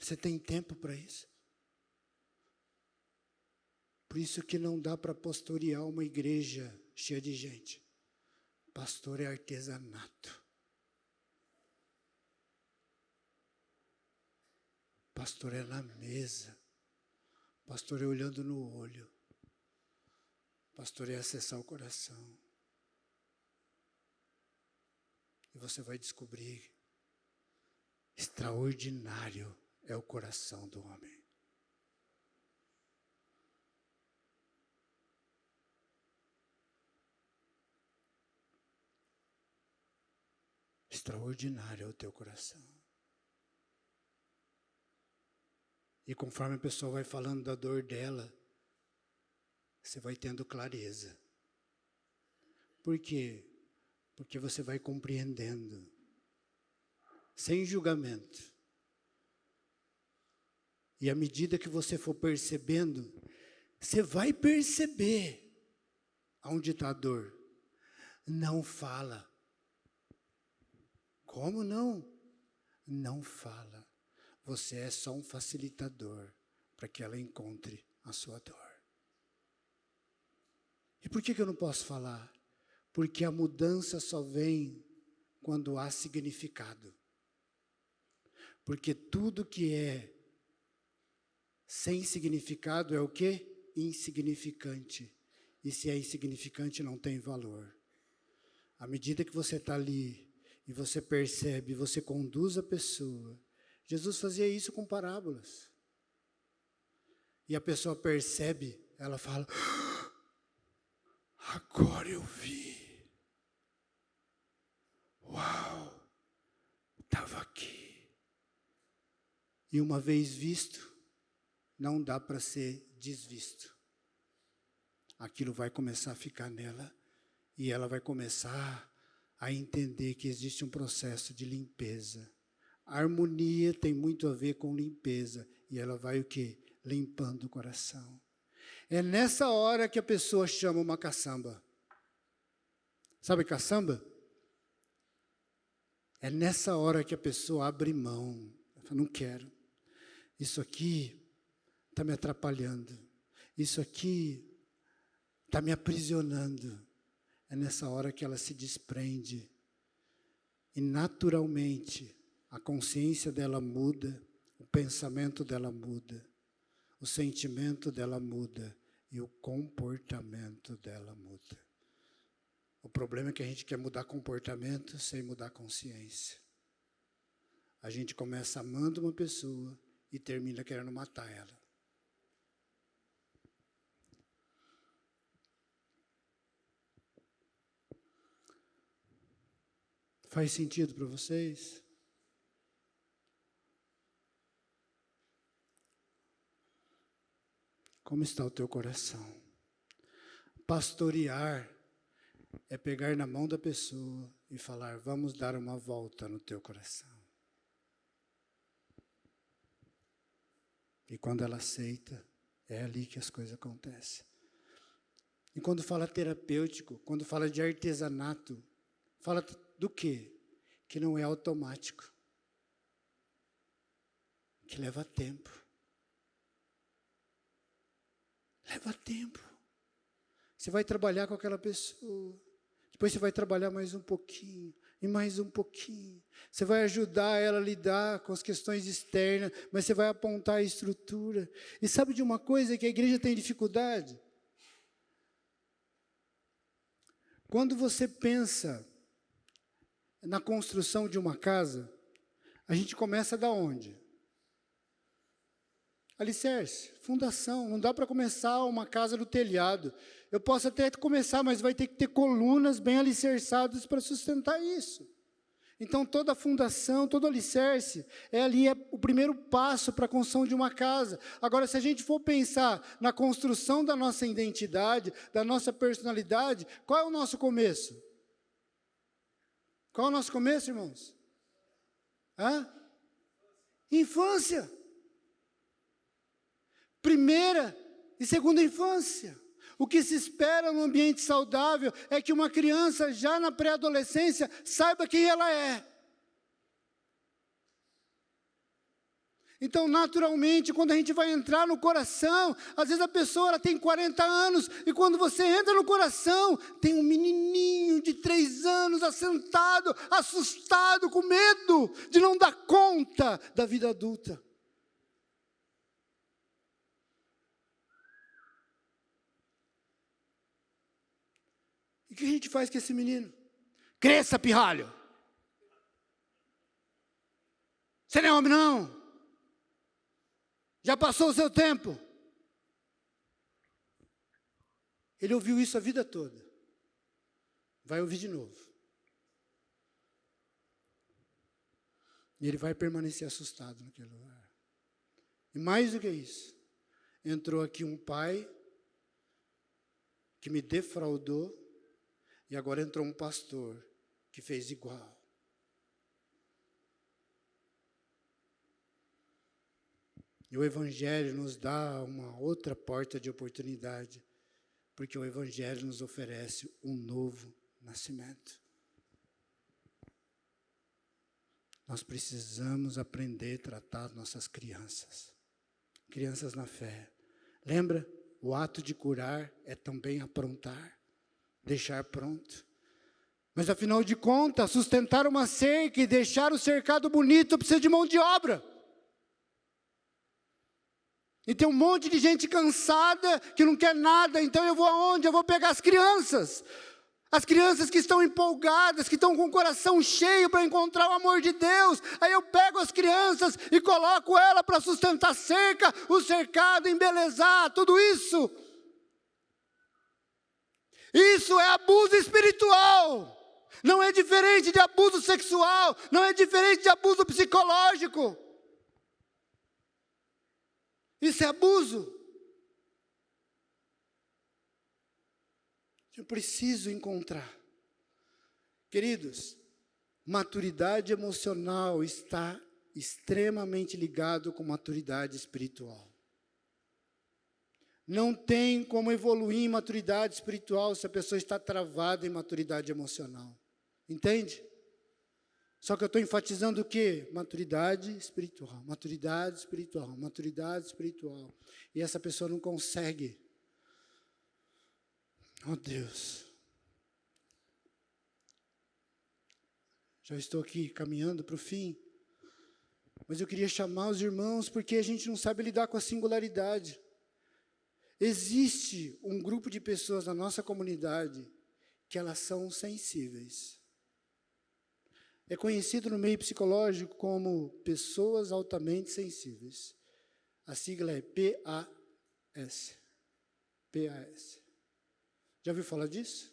S1: Você tem tempo para isso? Por isso que não dá para pastorear uma igreja cheia de gente. Pastor é artesanato. Pastor é na mesa. Pastor é olhando no olho. Pastor é acessar o coração. E você vai descobrir, extraordinário é o coração do homem. Extraordinário é o teu coração. E conforme a pessoa vai falando da dor dela, você vai tendo clareza. Por quê? Porque você vai compreendendo, sem julgamento. E à medida que você for percebendo, você vai perceber aonde está a dor. Não fala. Como não? Não fala. Você é só um facilitador para que ela encontre a sua dor. E por que eu não posso falar? Porque a mudança só vem quando há significado. Porque tudo que é sem significado é o quê? Insignificante. E se é insignificante, não tem valor. À medida que você está ali, e você percebe, você conduz a pessoa. Jesus fazia isso com parábolas. E a pessoa percebe, ela fala, agora eu vi. Uau, estava aqui. E uma vez visto, não dá para ser desvisto. Aquilo vai começar a ficar nela, e ela vai começar a entender que existe um processo de limpeza. A harmonia tem muito a ver com limpeza, e ela vai o quê? Limpando o coração. É nessa hora que a pessoa chama uma caçamba. Sabe caçamba? É nessa hora que a pessoa abre mão. Ela fala, não quero. Isso aqui está me atrapalhando. Isso aqui está me aprisionando. É nessa hora que ela se desprende. E naturalmente, a consciência dela muda, o pensamento dela muda, o sentimento dela muda e o comportamento dela muda. O problema é que a gente quer mudar comportamento sem mudar consciência. A gente começa amando uma pessoa e termina querendo matar ela. Faz sentido para vocês? Como está o teu coração? Pastorear é pegar na mão da pessoa e falar, vamos dar uma volta no teu coração. E quando ela aceita, é ali que as coisas acontecem. E quando fala terapêutico, quando fala de artesanato, fala do quê? Que não é automático. Que leva tempo. Leva tempo. Você vai trabalhar com aquela pessoa. Depois você vai trabalhar mais um pouquinho. E mais um pouquinho. Você vai ajudar ela a lidar com as questões externas. Mas você vai apontar a estrutura. E sabe de uma coisa que a igreja tem dificuldade? Quando você pensa na construção de uma casa, a gente começa da onde? Alicerce, fundação. Não dá para começar uma casa no telhado. Eu posso até começar, mas vai ter que ter colunas bem alicerçadas para sustentar isso. Então, toda a fundação, todo o alicerce, ali é o primeiro passo para a construção de uma casa. Agora, se a gente for pensar na construção da nossa identidade, da nossa personalidade, qual é o nosso começo? Qual é o nosso começo, irmãos? Infância. Primeira e segunda infância. O que se espera no ambiente saudável é que uma criança, já na pré-adolescência, saiba quem ela é. Então, naturalmente, quando a gente vai entrar no coração, às vezes a pessoa ela tem 40 anos, e quando você entra no coração, tem um menininho de 3 anos, assentado, assustado, com medo de não dar conta da vida adulta. E o que a gente faz com esse menino? Cresça, pirralho! Você não é homem, não! Já passou o seu tempo. Ele ouviu isso a vida toda. Vai ouvir de novo. E ele vai permanecer assustado naquele lugar. E mais do que isso, entrou aqui um pai que me defraudou, e agora entrou um pastor que fez igual. E o Evangelho nos dá uma outra porta de oportunidade, porque o Evangelho nos oferece um novo nascimento. Nós precisamos aprender a tratar nossas crianças, crianças na fé. Lembra? O ato de curar é também aprontar, deixar pronto. Mas afinal de contas, sustentar uma cerca e deixar o cercado bonito precisa de mão de obra. E tem um monte de gente cansada, que não quer nada, então eu vou aonde? Eu vou pegar as crianças que estão empolgadas, que estão com o coração cheio para encontrar o amor de Deus. Aí eu pego as crianças e coloco ela para sustentar a cerca, o cercado, embelezar, tudo isso. Isso é abuso espiritual, não é diferente de abuso sexual, não é diferente de abuso psicológico. Isso é abuso. Eu preciso encontrar. Queridos, maturidade emocional está extremamente ligado com maturidade espiritual. Não tem como evoluir em maturidade espiritual se a pessoa está travada em maturidade emocional. Entende? Só que eu estou enfatizando o quê? Maturidade espiritual, maturidade espiritual, maturidade espiritual. E essa pessoa não consegue. Oh Deus. Já estou aqui caminhando para o fim. Mas eu queria chamar os irmãos porque a gente não sabe lidar com a singularidade. Existe um grupo de pessoas na nossa comunidade que elas são sensíveis. É conhecido no meio psicológico como pessoas altamente sensíveis. A sigla é PAS. PAS. Já ouviu falar disso?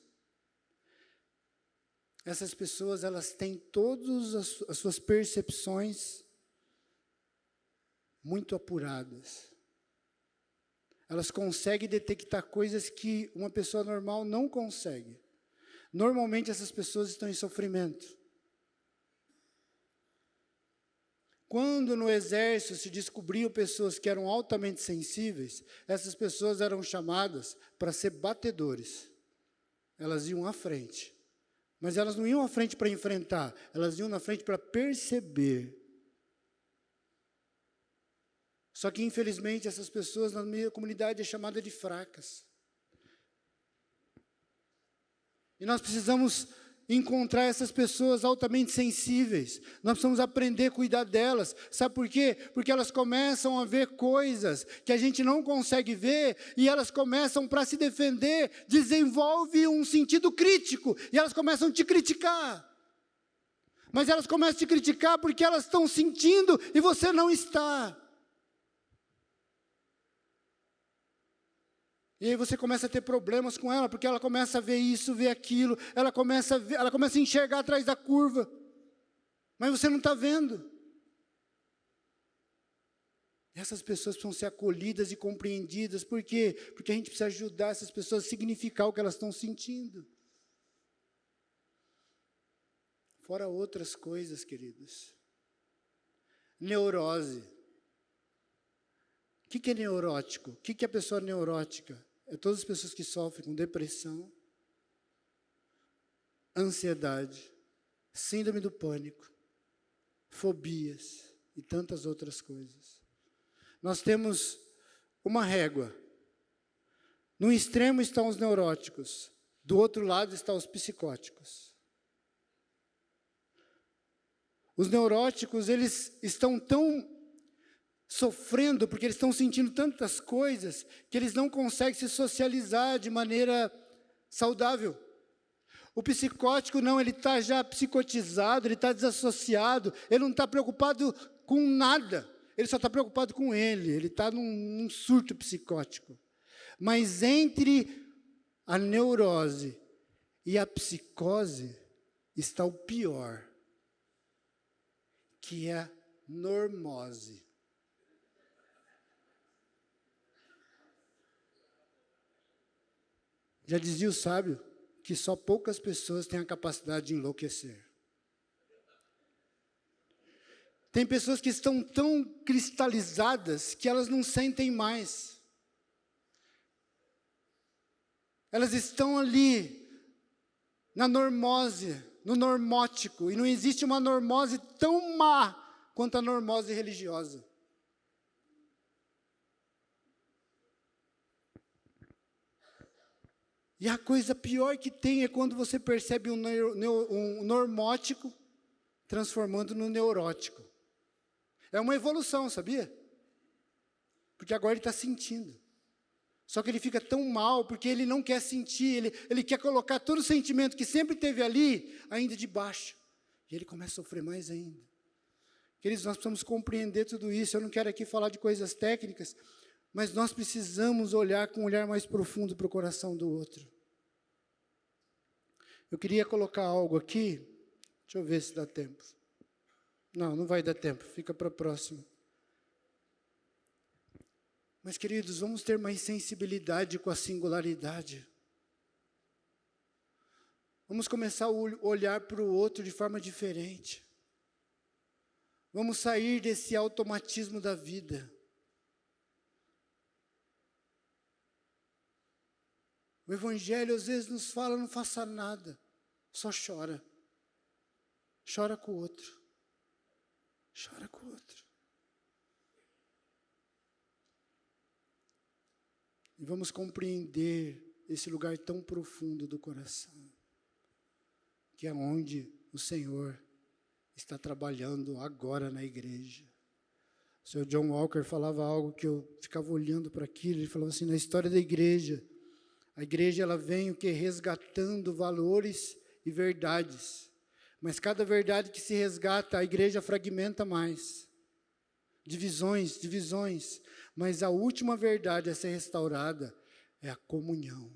S1: Essas pessoas, elas têm todas as suas percepções muito apuradas. Elas conseguem detectar coisas que uma pessoa normal não consegue. Normalmente essas pessoas estão em sofrimento. Quando no exército se descobriu pessoas que eram altamente sensíveis, essas pessoas eram chamadas para ser batedores. Elas iam à frente. Mas elas não iam à frente para enfrentar, elas iam na frente para perceber. Só que, infelizmente, essas pessoas na minha comunidade é chamada de fracas. E nós precisamos encontrar essas pessoas altamente sensíveis. Nós precisamos aprender a cuidar delas. Sabe por quê? Porque elas começam a ver coisas que a gente não consegue ver, e elas começam, para se defender, desenvolve um sentido crítico, e elas começam a te criticar. Mas elas começam a te criticar porque elas estão sentindo e você não está. E aí você começa a ter problemas com ela, porque ela começa a ver isso, ver aquilo, ela começa a enxergar atrás da curva. mas você não está vendo. Essas pessoas precisam ser acolhidas e compreendidas. Por quê? Porque a gente precisa ajudar essas pessoas a significar o que elas estão sentindo. Fora outras coisas, queridos. Neurose. O que é neurótico? O que é a pessoa neurótica? É todas as pessoas que sofrem com depressão, ansiedade, síndrome do pânico, fobias e tantas outras coisas. Nós temos uma régua. No extremo estão os neuróticos, do outro lado estão os psicóticos. Os neuróticos, eles estão tão sofrendo, porque eles estão sentindo tantas coisas, que eles não conseguem se socializar de maneira saudável. O psicótico não, ele está já psicotizado, ele está desassociado, ele não está preocupado com nada, ele só está preocupado com ele está num surto psicótico. Mas entre a neurose e a psicose está o pior, que é a normose. Já dizia o sábio que só poucas pessoas têm a capacidade de enlouquecer. Tem pessoas que estão tão cristalizadas que elas não sentem mais. Elas estão ali na normose, no normótico, e não existe uma normose tão má quanto a normose religiosa. E a coisa pior que tem é quando você percebe um normótico transformando no neurótico. É uma evolução, sabia? Porque agora ele está sentindo. Só que ele fica tão mal, porque ele não quer sentir, ele quer colocar todo o sentimento que sempre teve ali, ainda de baixo. E ele começa a sofrer mais ainda. Queridos, nós precisamos compreender tudo isso. Eu não quero aqui falar de coisas técnicas, mas nós precisamos olhar com um olhar mais profundo para o coração do outro. Eu queria colocar algo aqui, deixa eu ver se dá tempo. Não vai dar tempo, fica para a próxima. Mas, queridos, vamos ter mais sensibilidade com a singularidade. Vamos começar a olhar para o outro de forma diferente. Vamos sair desse automatismo da vida. O Evangelho às vezes nos fala, não faça nada, só chora. Chora com o outro. Chora com o outro. E vamos compreender esse lugar tão profundo do coração, que é onde o Senhor está trabalhando agora na igreja. O Sr. John Walker falava algo que eu ficava olhando para aquilo, ele falava assim, na história da igreja, a igreja ela vem o que? Resgatando valores e verdades. Mas cada verdade que se resgata, a igreja fragmenta mais. Divisões. Mas a última verdade a ser restaurada é a comunhão.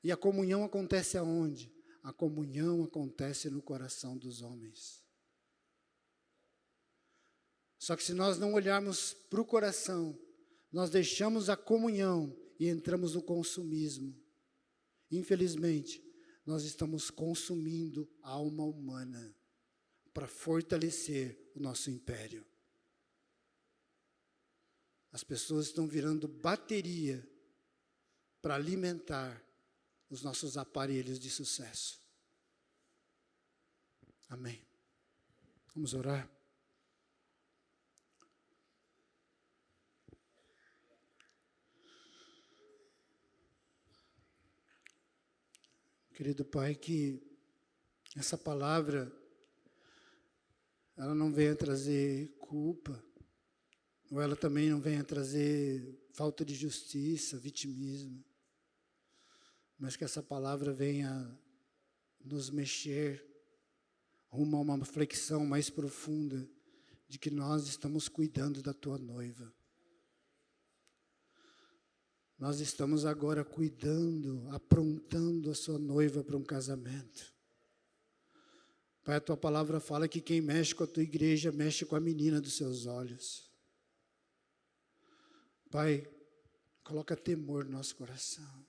S1: E a comunhão acontece aonde? A comunhão acontece no coração dos homens. Só que se nós não olharmos para o coração, nós deixamos a comunhão e entramos no consumismo. Infelizmente, nós estamos consumindo a alma humana para fortalecer o nosso império. As pessoas estão virando bateria para alimentar os nossos aparelhos de sucesso. Amém. Vamos orar. Querido Pai, que essa palavra, ela não venha trazer culpa, ou ela também não venha trazer falta de justiça, vitimismo, mas que essa palavra venha nos mexer rumo a uma reflexão mais profunda de que nós estamos cuidando da Tua noiva. Nós estamos agora cuidando, aprontando a sua noiva para um casamento. Pai, a tua palavra fala que quem mexe com a tua igreja, mexe com a menina dos seus olhos. Pai, coloca temor no nosso coração.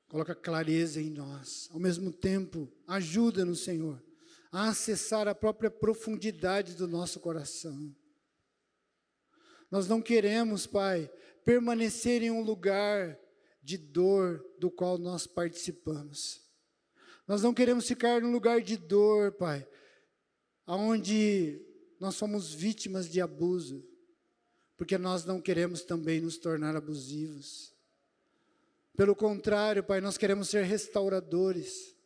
S1: Coloca clareza em nós. Ao mesmo tempo, ajuda-nos, Senhor, a acessar a própria profundidade do nosso coração. Nós não queremos, Pai, permanecer em um lugar de dor do qual nós participamos. Nós não queremos ficar num lugar de dor, Pai, onde nós somos vítimas de abuso, porque nós não queremos também nos tornar abusivos. Pelo contrário, Pai, nós queremos ser restauradores.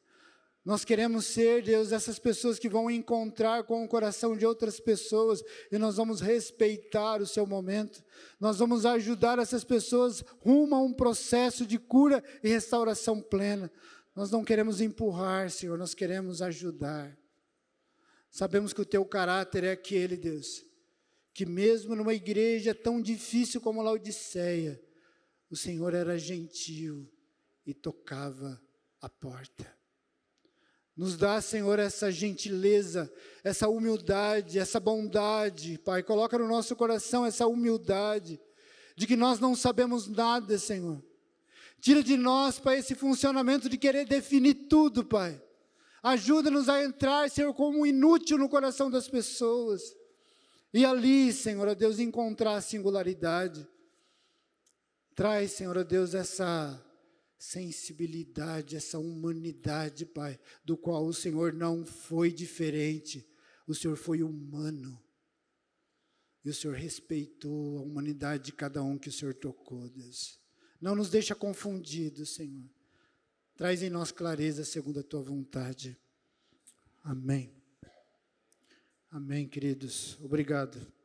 S1: Nós queremos ser, Deus, essas pessoas que vão encontrar com o coração de outras pessoas e nós vamos respeitar o seu momento. Nós vamos ajudar essas pessoas rumo a um processo de cura e restauração plena. Nós não queremos empurrar, Senhor, nós queremos ajudar. Sabemos que o teu caráter é aquele, Deus, que mesmo numa igreja tão difícil como Laodiceia, o Senhor era gentil e tocava a porta. Nos dá, Senhor, essa gentileza, essa humildade, essa bondade, Pai. Coloca no nosso coração essa humildade, de que nós não sabemos nada, Senhor. Tira de nós, Pai, esse funcionamento de querer definir tudo, Pai. Ajuda-nos a entrar, Senhor, como inútil no coração das pessoas. E ali, Senhor, ó Deus, encontrar a singularidade. Traz, Senhor, ó Deus, essa sensibilidade, essa humanidade, Pai, do qual o Senhor não foi diferente. O Senhor foi humano. E o Senhor respeitou a humanidade de cada um que o Senhor tocou, Deus. Não nos deixa confundidos, Senhor. Traz em nós clareza segundo a tua vontade. Amém. Amém, queridos. Obrigado.